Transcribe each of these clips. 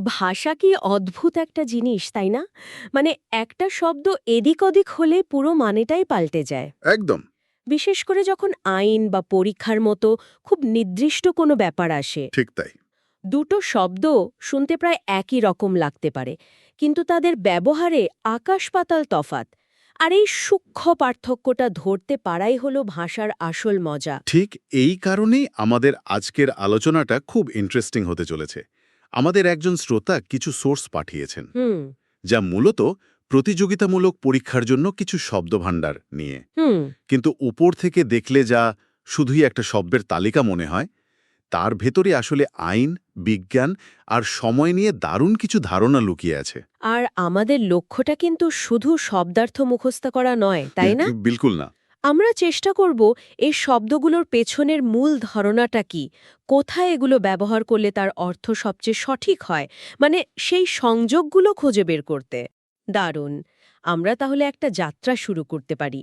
ভাষা কি অদ্ভুত একটা জিনিস, তাই না? মানে একটা শব্দ এদিক ওদিক হলে পুরো মানেটাই পাল্টে যায়। একদম। বিশেষ করে যখন আইন বা পরীক্ষার মতো খুব নির্দিষ্ট কোনো ব্যাপার আসে। ঠিক তাই। দুটো শব্দ শুনতে প্রায় একই রকম লাগতে পারে, কিন্তু তাদের ব্যবহারে আকাশ-পাতাল তফাত। আর এই সূক্ষ্ম পার্থক্যটা ধরতে পারাই হলো ভাষার আসল মজা। ঠিক এই কারণেই আমাদের আজকের আলোচনাটা খুব ইন্টারেস্টিং হতে চলেছে। আমাদের একজন শ্রোতা কিছু সোর্স পাঠিয়েছেন, হুম যা মূলত প্রতিযোগিতামূলক পরীক্ষার জন্য কিছু শব্দভাণ্ডার নিয়ে। হুম কিন্তু উপর থেকে দেখলে যা শুধুই একটা শব্দের তালিকা মনে হয়, তার ভেতরে আসলে আইন, বিজ্ঞান আর সময় নিয়ে দারুণ কিছু ধারণা লুকিয়ে আছে। আর আমাদের লক্ষ্যটা কিন্তু শুধু শব্দার্থ মুখস্থ করা নয়, তাই না? বিলকুল না। আমরা চেষ্টা করব এই শব্দগুলোর পেছনের মূল ধারণাটা কি, কোথায় এগুলো ব্যবহার করলে তার অর্থ সবচেয়ে সঠিক হয়, মানে সেই সংযোগগুলো খুঁজে বের করতে। দারুণ। আমরা তাহলে একটা যাত্রা শুরু করতে পারি।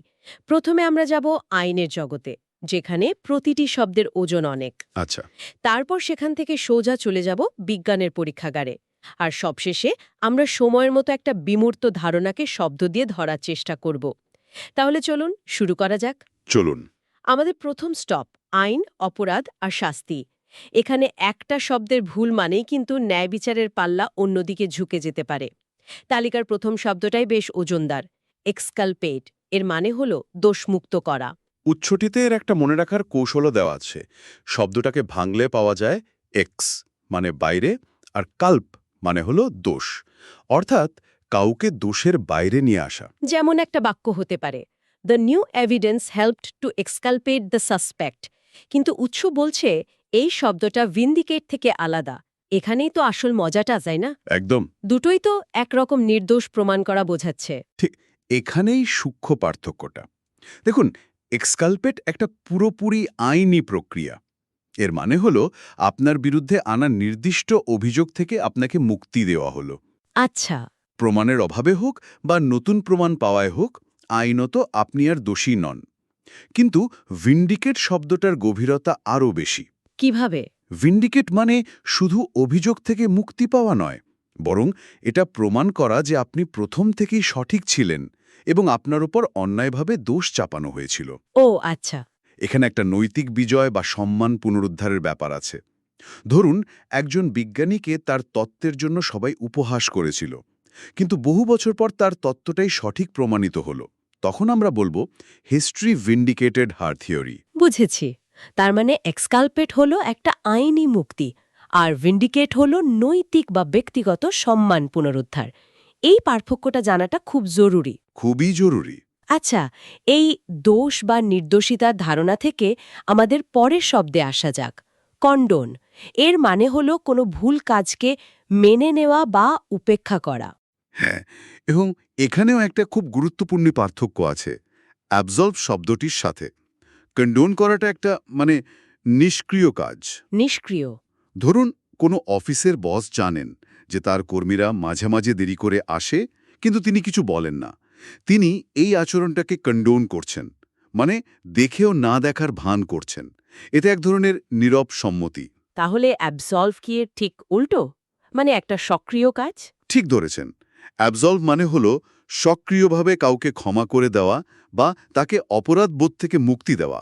প্রথমে আমরা যাব আইনের জগতে, যেখানে প্রতিটি শব্দের ওজন অনেক। আচ্ছা। তারপর সেখান থেকে সোজা চলে যাব বিজ্ঞানের পরীক্ষাগারে। আর সবশেষে আমরা সময়ের মতো একটা বিমূর্ত ধারণাকে শব্দ দিয়ে ধরার চেষ্টা করব। তাহলে চলুন শুরু করা যাক। চলুন। আমাদের প্রথম স্টপ আইন, অপরাধ আর শাস্তি। এখানে একটা শব্দের ভুল মানেই কিন্তু ন্যায় বিচারের পাল্লা অন্যদিকে ঝুঁকে যেতে পারে। তালিকার প্রথম শব্দটাই বেশ ওজনদার, এক্সকালপেট। এর মানে হলো দোষমুক্ত করা। উচ্চটিতে এর একটা মনে রাখার কৌশলও দেওয়া আছে। শব্দটাকে ভাঙলে পাওয়া যায় এক্স মানে বাইরে, আর কাল্প মানে হলো দোষ, অর্থাৎ কাউকে দোষের বাইরে নিয়ে আসা। যেমন একটা বাক্য হতে পারে, the new evidence helped to exculpate the suspect. কিন্তু উৎস বলছে এই শব্দটা ভিন্ডিকেট থেকে আলাদা। এখানেই তো আসল মজাটা, তাই না? একদম দুটোই তো একরকম নির্দোষ প্রমাণ করা বোঝাচ্ছে। ঠিক। এখানেই সূক্ষ্ম পার্থক্যটা দেখুন। এক্সকালপেট একটা পুরোপুরি আইনি প্রক্রিয়া। এর মানে হলো আপনার বিরুদ্ধে আনা নির্দিষ্ট অভিযোগ থেকে আপনাকে মুক্তি দেওয়া হলো। আচ্ছা। প্রমাণের অভাবে হোক বা নতুন প্রমাণ পাওয়ায় হোক, আইনত আপনি আর দোষী নন। কিন্তু ভিন্ডিকেট শব্দটার গভীরতা আরও বেশি। কিভাবে? ভিন্ডিকেট মানে শুধু অভিযোগ থেকে মুক্তি পাওয়া নয়, বরং এটা প্রমাণ করা যে আপনি প্রথম থেকেই সঠিক ছিলেন এবং আপনার উপর অন্যায়ভাবে দোষ চাপানো হয়েছিল। ও আচ্ছা। এখানে একটা নৈতিক বিজয় বা সম্মান পুনরুদ্ধারের ব্যাপার আছে। ধরুন, একজন বিজ্ঞানীকে তার তত্ত্বের জন্য সবাই উপহাস করেছিল, কিন্তু বহু বছর পর তার তত্ত্বটাই সঠিক প্রমাণিত হলো। তখন আমরা বলবো হিস্ট্রি ভিন্ডিকেটেড হার থিওরি। বুঝেছি। তার মানে এক্সকালপেট হলো একটা আইনি মুক্তি, আর ভিন্ডিকেট হলো নৈতিক বা ব্যক্তিগত সম্মান পুনরুদ্ধার। এই পার্থক্যটা জানাটা খুব জরুরি। খুবই জরুরি। আচ্ছা, এই দোষ বা নির্দোষিতার ধারণা থেকে আমাদের পরের শব্দে আসা যাক, কন্ডোন। এর মানে হলো কোনো ভুল কাজকে মেনে নেওয়া বা উপেক্ষা করা। হ্যাঁ, এবং এখানেও একটা খুব গুরুত্বপূর্ণ পার্থক্য আছে অ্যাবজলভ শব্দটির সাথে। কন্ডোন করাটা একটা নিষ্ক্রিয় কাজ। নিষ্ক্রিয়। ধরুন, কোনো অফিসের বস জানেন যে তার কর্মীরা মাঝে মাঝে দেরি করে আসে, কিন্তু তিনি কিছু বলেন না। তিনি এই আচরণটাকে কন্ডোন করছেন, মানে দেখেও না দেখার ভান করছেন। এতে এক ধরনের নীরব সম্মতি। তাহলে অ্যাবসলভ কি এর ঠিক উল্টো, মানে একটা সক্রিয় কাজ? ঠিক ধরেছেন। অ্যাবজলভ মানে হলো সক্রিয়ভাবে কাউকে ক্ষমা করে দেওয়া বা তাকে অপরাধবোধ থেকে মুক্তি দেওয়া।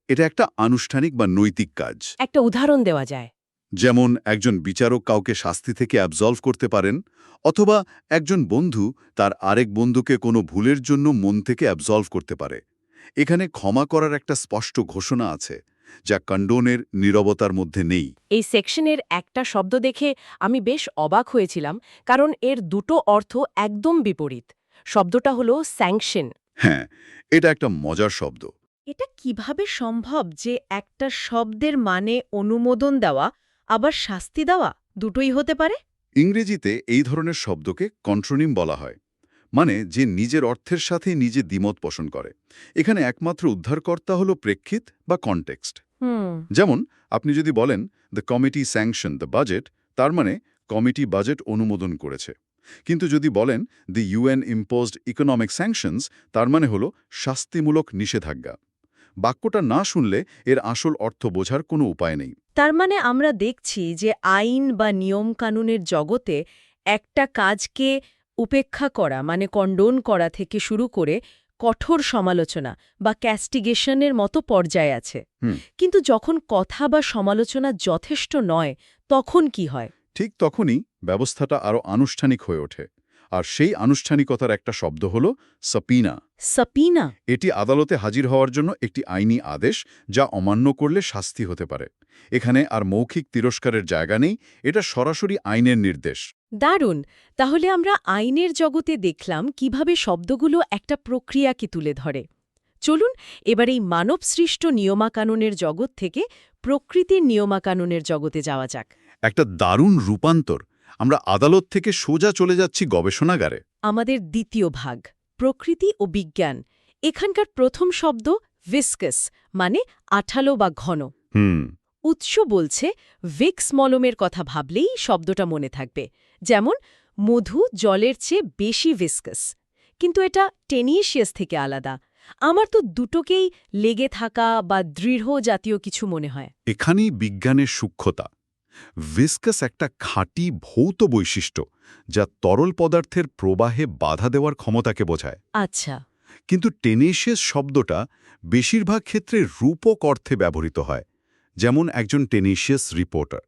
এটা একটা আনুষ্ঠানিক বা নৈতিক কাজ। একটা উদাহরণ দেওয়া যায়? যেমন একজন বিচারক কাউকে শাস্তি থেকে অ্যাবজলভ করতে পারেন, অথবা একজন বন্ধু তার আরেক বন্ধুকে কোনো ভুলের জন্য মন থেকে অ্যাবজলভ করতে পারে। এখানে ক্ষমা করার একটা স্পষ্ট ঘোষণা আছে, যা কন্ডোনের নীরবতার মধ্যে নেই। এই সেকশনের একটা শব্দ দেখে আমি বেশ অবাক হয়েছিলাম, কারণ এর দুটো অর্থ একদম বিপরীত। শব্দটা হলো স্যাংশন। হ্যাঁ, এটা একটা মজার শব্দ। এটা কিভাবে সম্ভব যে একটা শব্দের মানে অনুমোদন দেওয়া আবার শাস্তি দেওয়া দুটোই হতে পারে? ইংরেজিতে এই ধরনের শব্দকে কন্ট্রোনিম বলা হয়, মানে যে নিজের অর্থের সাথে নিজে দ্বিমত পোষণ করে। এখানে একমাত্র উদ্ধারকর্তা হলো প্রেক্ষিত বা কনটেক্সট। হুম। যেমন আপনি যদি বলেন the committee sanction the budget, তার মানে কমিটি বাজেট অনুমোদন করেছে। কিন্তু যদি বলেন দি ইউএন ইম্পোজড ইকোনমিক স্যাংশনস, তার মানে হলো শাস্তিমূলক নিষেধাজ্ঞা। বাক্যটা না শুনলে এর আসল অর্থ বোঝার কোনো উপায় নেই। তার মানে আমরা দেখছি যে আইন বা নিয়মকানুনের জগতে একটা কাজকে উপেক্ষা করা মানে কন্ডোন করা থেকে শুরু করে কঠোর সমালোচনা বা ক্যাস্টিগেশনের মতো পর্যায়ে আছে। হুম। কিন্তু যখন কথা বা সমালোচনা যথেষ্ট নয় তখন কি হয়? ঠিক তখনই ব্যবস্থাটা আরও আনুষ্ঠানিক হয়ে ওঠে। আর সেই আনুষ্ঠানিকতার একটা শব্দ হল সাপিনা। সাপিনা? এটি আদালতে হাজির হওয়ার জন্য একটি আইনি আদেশ, যা অমান্য করলে শাস্তি হতে পারে। এখানে আর মৌখিক তিরস্কারের জায়গা নেই, এটা সরাসরি আইনের নির্দেশ। দারুণ! তাহলে আমরা আইনের জগতে দেখলাম কিভাবে শব্দগুলো একটা প্রক্রিয়াকে তুলে ধরে। চলুন এবার এই মানবসৃষ্ট নিয়মাকানুনের জগৎ থেকে প্রকৃতির নিয়মাকানুনের জগতে যাওয়া যাক। একটা দারুণ রূপান্তর। আমরা আদালত থেকে সোজা চলে যাচ্ছি গবেষণাগারে। আমাদের দ্বিতীয় ভাগ, প্রকৃতি ও বিজ্ঞান। এখানকার প্রথম শব্দ ভিসকাস, মানে আঠালো বা ঘন। উৎস বলছে ভিক্স মলমের কথা ভাবলেই শব্দটা মনে থাকবে। যেমন মধু জলের চেয়ে বেশি ভিসকাস, কিন্তু এটা টেনিশিয়াস থেকে আলাদা। আমার তো দুটোকেই লেগে থাকা বা দৃঢ় জাতীয় কিছু মনে হয়। এখানেই বিজ্ঞানের সূক্ষ্মতা। ভিসকাস একটা খাঁটি ভৌত বৈশিষ্ট্য, যা তরল পদার্থের প্রবাহে বাধা দেওয়ার ক্ষমতাকে বোঝায়। আচ্ছা। কিন্তু টেনিশিয়াস শব্দটা বেশিরভাগ ক্ষেত্রে রূপক অর্থে ব্যবহৃত হয়। যেমন একজন টেনিশিয়াস রিপোর্টার,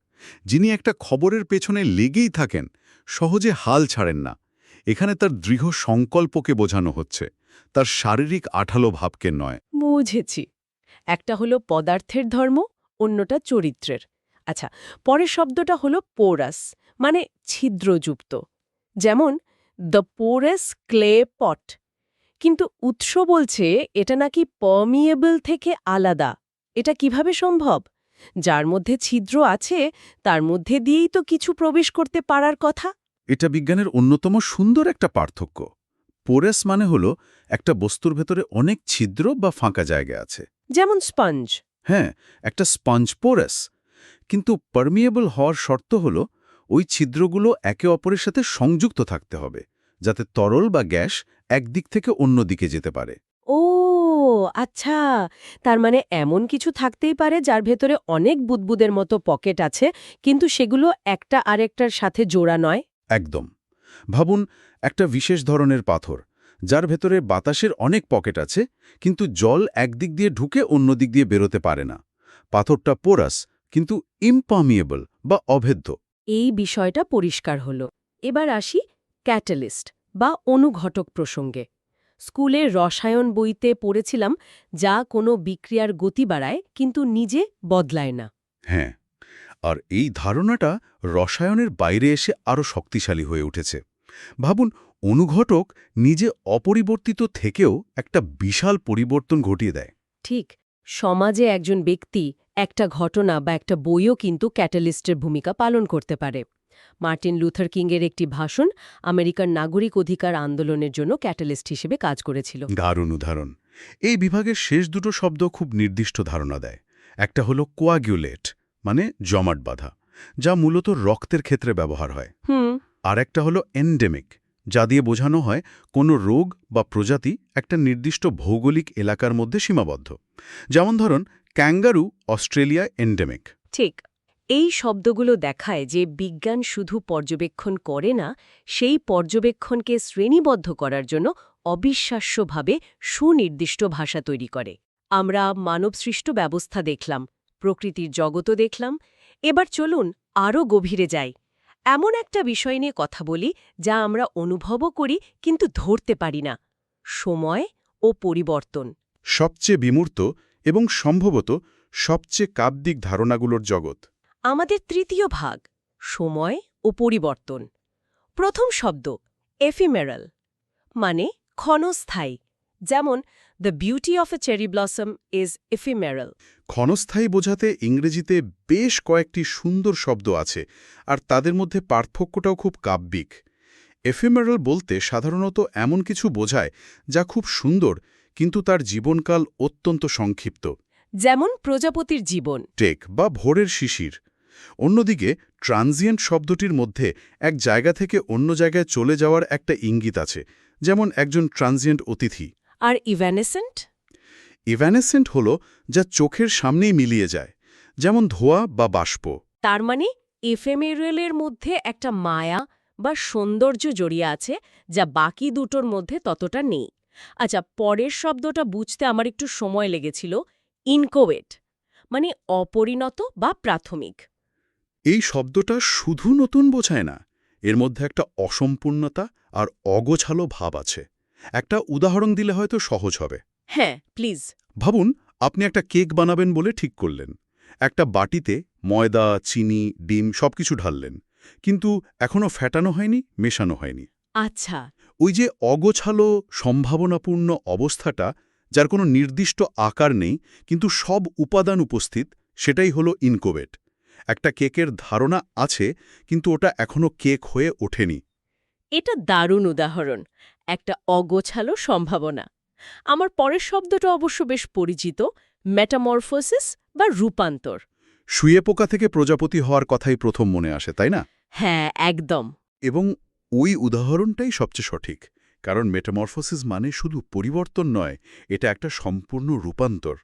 যিনি একটা খবরের পেছনে লেগেই থাকেন, সহজে হাল ছাড়েন না। এখানে তার দৃঢ় সংকল্পকে বোঝানো হচ্ছে, তার শারীরিক আঠালো ভাবকে নয়। বুঝেছি। একটা হলো পদার্থের ধর্ম, অন্যটা চরিত্রের। আচ্ছা, পরের শব্দটা হলো পোরাস, মানে ছিদ্রযুক্ত। যেমন দ্য পোরাস ক্লে পট। কিন্তু উৎস বলছে এটা নাকি পারমিয়েবল থেকে আলাদা। এটা কিভাবে সম্ভব? যার মধ্যে ছিদ্র আছে তার মধ্যে দিয়েই তো কিছু প্রবেশ করতে পারার কথা। এটা বিজ্ঞানের অন্যতম সুন্দর একটা পার্থক্য। পোরেস মানে হলো একটা বস্তুর ভেতরে অনেক ছিদ্র বা ফাঁকা জায়গা আছে। যেমন স্পঞ্জ। হ্যাঁ, একটা স্পঞ্জ পোরেস। কিন্তু পারমিয়েবল হওয়ার শর্ত হলো ওই ছিদ্রগুলো একে অপরের সাথে সংযুক্ত থাকতে হবে, যাতে তরল বা গ্যাস একদিক থেকে অন্য দিকে যেতে পারে। ও আচ্ছা, তার মানে এমন কিছু থাকতেই পারে যার ভেতরে অনেক বুদবুদের মতো পকেট আছে, কিন্তু সেগুলো একটা আরেকটার সাথে জোড়া নয়। একদম। ভাবুন একটা বিশেষ ধরনের পাথর, যার ভেতরে বাতাসের অনেক পকেট আছে, কিন্তু জল একদিক দিয়ে ঢুকে অন্য দিক দিয়ে বেরোতে পারে না। পাথরটা পোরাস, কিন্তু ইম্পারমিয়েবল বা অভেদ্য। এই বিষয়টা পরিষ্কার হলো। এবার আসি ক্যাটালিস্ট বা অনুঘটক প্রসঙ্গে। স্কুলের রসায়ন বইতে পড়েছিলাম যা কোনো বিক্রিয়ার গতি বাড়ায় কিন্তু নিজে বদলায় না। হ্যাঁ, আর এই ধারণাটা রসায়নের বাইরে এসে আরও শক্তিশালী হয়ে উঠেছে। ভাবুন, অনুঘটক নিজে অপরিবর্তিত থেকেও একটা বিশাল পরিবর্তন ঘটিয়ে দেয়। ঠিক, সমাজে একজন ব্যক্তি, একটা ঘটনা বা একটা বইও কিন্তু ক্যাটালিস্টের ভূমিকা পালন করতে পারে। মার্টিন লুথার কিংয়ের একটি ভাষণ আমেরিকার নাগরিক অধিকার আন্দোলনের জন্য ক্যাটালিস্ট হিসেবে কাজ করেছিল। দারুণ উদাহরণ। এই বিভাগের শেষ দুটো শব্দ খুব নির্দিষ্ট ধারণা দেয়। একটা হলো কোয়াগুলেট, মানে জমাট বাঁধা, যা মূলত রক্তের ক্ষেত্রে ব্যবহার হয়। আর একটা হলো এন্ডেমিক, যা দিয়ে বোঝানো হয় কোনো রোগ বা প্রজাতি একটা নির্দিষ্ট ভৌগোলিক এলাকার মধ্যে সীমাবদ্ধ। যেমন ধরুন, ক্যাঙ্গারু অস্ট্রেলিয়া এন্ডেমিক। ঠিক, এই শব্দগুলো দেখায় যে বিজ্ঞান শুধু পর্যবেক্ষণ করে না, সেই পর্যবেক্ষণকে শ্রেণীবদ্ধ করার জন্য অবিশ্বাস্যভাবে সুনির্দিষ্ট ভাষা তৈরি করে। আমরা মানবসৃষ্ট ব্যবস্থা দেখলাম, প্রকৃতির জগতও দেখলাম। এবার চলুন আরও গভীরে যাই। এমন একটা বিষয় নিয়ে কথা বলি যা আমরা অনুভবও করি কিন্তু ধরতে পারি না: সময় ও পরিবর্তন। সবচেয়ে বিমূর্ত এবং সম্ভবত সবচেয়ে কাব্যিক ধারণাগুলোর জগৎ। আমাদের তৃতীয় ভাগ, সময় ও পরিবর্তন। প্রথম শব্দ এফিমেরাল, মানে ক্ষণস্থায়ী। যেমন the beauty of A cherry blossom is ephemeral. ক্ষণস্থায়ী বোঝাতে ইংরেজিতে বেশ কয়েকটি সুন্দর শব্দ আছে, আর তাদের মধ্যে পার্থক্যটাও খুব কাব্যিক। এফেমেরাল বলতে সাধারণত এমন কিছু বোঝায় যা খুব সুন্দর, কিন্তু তার জীবনকাল অত্যন্ত সংক্ষিপ্ত। যেমন প্রজাপতির জীবন। টেক বা ভোরের শিশির। অন্যদিকে ট্রানজিয়েন্ট শব্দটির মধ্যে এক জায়গা থেকে অন্য জায়গায় চলে যাওয়ার একটা ইঙ্গিত আছে, যেমন একজন ট্রানজিয়েন্ট অতিথি। আর ইভ্যানেসেন্ট? ইভ্যানেসেন্ট হল যা চোখের সামনেই মিলিয়ে যায়, যেমন ধোঁয়া বা বাষ্প। তার মানে এফেমেরালের মধ্যে একটা মায়া বা সৌন্দর্য জড়িয়ে আছে, যা বাকি দুটোর মধ্যে ততটা নেই। আচ্ছা, পরের শব্দটা বুঝতে আমার একটু সময় লেগেছিল। ইনকোয়েট মানে অপরিণত বা প্রাথমিক। এই শব্দটা শুধু নতুন বোঝায় না, এর মধ্যে একটা অসম্পূর্ণতা আর অগোছালো ভাব আছে। একটা উদাহরণ দিলে হয়তো সহজ হবে। হ্যাঁ, প্লিজ। ভাবুন, আপনি একটা কেক বানাবেন বলে ঠিক করলেন। একটা বাটিতে ময়দা, চিনি, ডিম সবকিছু ঢাললেন, কিন্তু এখনও ফেটানো হয়নি, মেশানো হয়নি। আচ্ছা। ওই যে অগোছালো, সম্ভাবনাপূর্ণ অবস্থাটা, যার কোনো নির্দিষ্ট আকার নেই কিন্তু সব উপাদান উপস্থিত, সেটাই হলো ইনকোয়েট। একটা কেকের ধারণা আছে, কিন্তু ওটা এখনও কেক হয়ে ওঠেনি। এটা দারুণ উদাহরণ, একটা অগোছালো সম্ভাবনা। আমার পরের শব্দটা অবশ্য বেশ পরিচিত, মেটামরফোসিস বা রূপান্তর। শুয়ে পোকা থেকে প্রজাপতি হওয়ার কথাই প্রথম মনে আসে, তাই না? হ্যাঁ, একদম। এবং ওই উদাহরণটাই সবচেয়ে সঠিক, কারণ মেটামরফোসিস মানে শুধু পরিবর্তন নয়, এটা একটা সম্পূর্ণ রূপান্তর।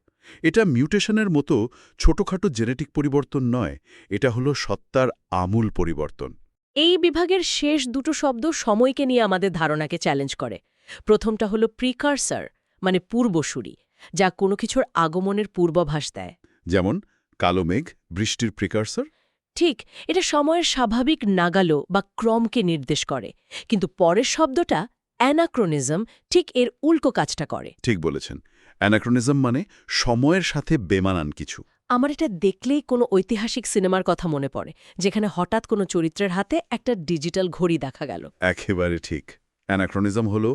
এটা মিউটেশনের মতো ছোটখাটো জেনেটিক পরিবর্তন নয়, এটা হলো সত্তার আমূল পরিবর্তন। এই বিভাগের শেষ দুটো শব্দ সময়কে নিয়ে আমাদের ধারণাকে চ্যালেঞ্জ করে। প্রথমটা হলো প্রিকারসার, মানে পূর্বসূরি, যা কোনো কিছুর আগমনের পূর্বাভাস দেয়। যেমন কালো মেঘ বৃষ্টির প্রিকারসর। ঠিক, এটা সময়ের স্বাভাবিক নাগালো বা ক্রমকে নির্দেশ করে। কিন্তু পরের শব্দটা অ্যানাক্রোনিজম ঠিক এর উল্টো কাজটা করে। ঠিক বলেছেন, অ্যানাক্রোনিজম মানে সময়ের সাথে বেমানান কিছু। আমার এটা দেখলেই কোনো ঐতিহাসিক সিনেমার কথা মনে পড়ে, যেখানে হঠাৎ কোনো চরিত্রের হাতে একটা ডিজিটাল ঘড়ি দেখা গেল। একেবারে ঠিক। অ্যানাক্রোনিজম হল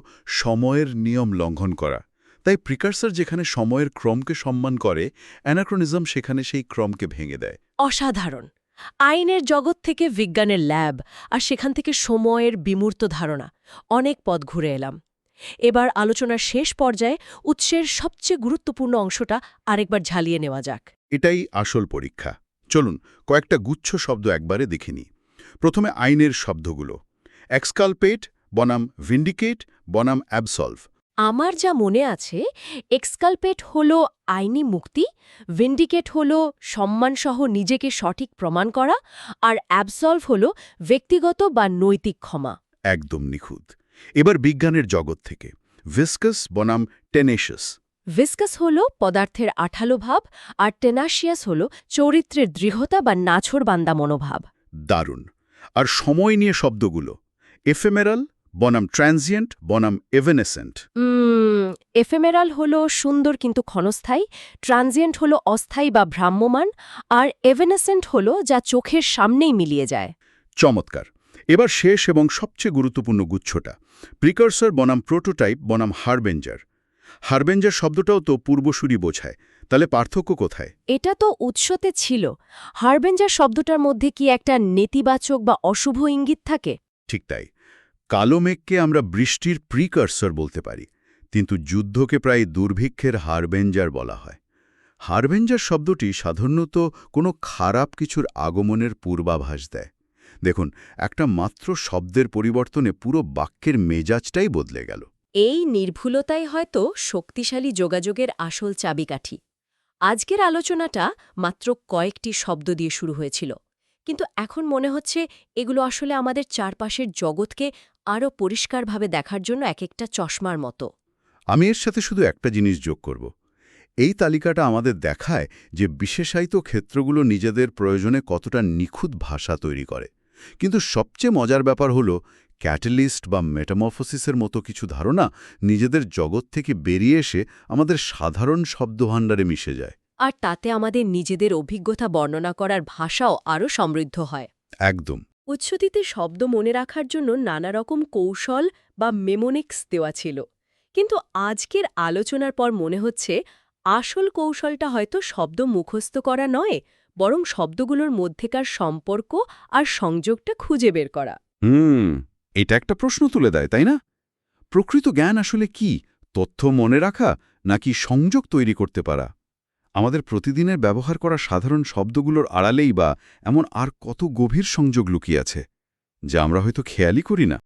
সময়ের নিয়ম লঙ্ঘন করা। তাই প্রিকারসর যেখানে সময়ের ক্রমকে সম্মান করে, অ্যানাক্রোনিজম সেখানে সেই ক্রমকে ভেঙে দেয়। অসাধারণ। আইনের জগৎ থেকে বিজ্ঞানের ল্যাব, আর সেখান থেকে সময়ের বিমূর্ত ধারণা, অনেক পথ ঘুরে এলাম। এবার আলোচনার শেষ পর্যায়ে উৎসের সবচেয়ে গুরুত্বপূর্ণ অংশটা আরেকবার ঝালিয়ে নেওয়া যাক। এটাই আসল পরীক্ষা। চলুন কয়েকটা গুচ্ছ শব্দ একবারে দেখে নিই। প্রথমে আইনের শব্দগুলো। এক্সকালপেট বনাম ভিন্ডিকেট বনাম অ্যাবসলভ। আমার যা মনে আছে, এক্সকালপেট হলো আইনি মুক্তি, ভিন্ডিকেট হলো সম্মানসহ নিজেকে সঠিক প্রমাণ করা, আর অ্যাবসলভ হলো ব্যক্তিগত বা নৈতিক ক্ষমা। একদম নিখুঁত। এবার বিজ্ঞানের জগৎ থেকে ভিসকাস বনাম টেনেশাস। ভিসকাস হলো পদার্থের আঠালো ভাব, আর টেনাশিয়াস হলো চরিত্রের দৃঢ়তা বা নাছোড়বান্দা মনোভাব। দারুণ। আর সময় নিয়ে শব্দগুলো। এফেমেরাল বনাম ট্রানজিয়েন্ট বনাম এভেনেসেন্ট। এফেমেরাল হলো সুন্দর কিন্তু ক্ষণস্থায়ী, ট্রানজিয়েন্ট হলো অস্থায়ী বা ভ্রাম্যমাণ, আর এভেনেসেন্ট হলো যা চোখের সামনেই মিলিয়ে যায়। চমৎকার। এবার শেষ এবং সবচেয়ে গুরুত্বপূর্ণ গুচ্ছটা, প্রিকারসর বনাম প্রোটোটাইপ বনাম হারবেঞ্জার। হারবেঞ্জার শব্দটাও তো পূর্বসূরি বোঝায়, তাহলে পার্থক্য কোথায়? এটা তো উৎসতে ছিল। হারবেঞ্জার শব্দটার মধ্যে কি একটা নেতিবাচক বা অশুভ ইঙ্গিত থাকে? ঠিক তাই। কালো মেঘকে আমরা বৃষ্টির প্রিকারসর বলতে পারি, কিন্তু যুদ্ধকে প্রায় দুর্ভিক্ষের হারবেঞ্জার বলা হয়। হারবেঞ্জার শব্দটি সাধারণত কোনো খারাপ কিছুর আগমনের পূর্বাভাস দেয়। দেখুন, একটা মাত্র শব্দের পরিবর্তনে পুরো বাক্যের মেজাজটাই বদলে গেল। এই নির্ভুলতাই হয়তো শক্তিশালী যোগাযোগের আসল চাবিকাঠি। আজকের আলোচনাটা মাত্র কয়েকটি শব্দ দিয়ে শুরু হয়েছিল, কিন্তু এখন মনে হচ্ছে এগুলো আসলে আমাদের চারপাশের জগৎকে আরও পরিষ্কারভাবে দেখার জন্য এক একটা চশমার মতো। আমি এর সাথে শুধু একটা জিনিস যোগ করব। এই তালিকাটা আমাদের দেখায় যে বিশেষায়িত ক্ষেত্রগুলো নিজেদের প্রয়োজনে কতটা নিখুঁত ভাষা তৈরি করে। কিন্তু সবচেয়ে মজার ব্যাপার হলো, ক্যাটালিস্ট বা মেটামরফোসিসের মতো কিছু ধারণা নিজেদের জগৎ থেকে বেরিয়ে এসে আমাদের সাধারণ শব্দভাণ্ডারে মিশে যায়। আর তাতে আমাদের নিজেদের অভিজ্ঞতা বর্ণনা করার ভাষাও আরও সমৃদ্ধ হয়। একদম। উচ্ছ্বতিতে শব্দ মনে রাখার জন্য নানা রকম কৌশল বা মেমোনিক্স দেওয়া ছিল, কিন্তু আজকের আলোচনার পর মনে হচ্ছে আসল কৌশলটা হয়তো শব্দ মুখস্থ করা নয়, বরং শব্দগুলোর মধ্যেকার সম্পর্ক আর সংযোগটা খুঁজে বের করা। এটা একটা প্রশ্ন তুলে দেয়, তাই না? প্রকৃত জ্ঞান আসলে কি? তথ্য মনে রাখা নাকি সংযোগ তৈরি করতে পারা? আমাদের প্রতিদিনের ব্যবহার করা সাধারণ শব্দগুলোর আড়ালেই বা এমন আর কত গভীর সংযোগ লুকিয়ে আছে, যা আমরা হয়তো খেয়ালই করি না।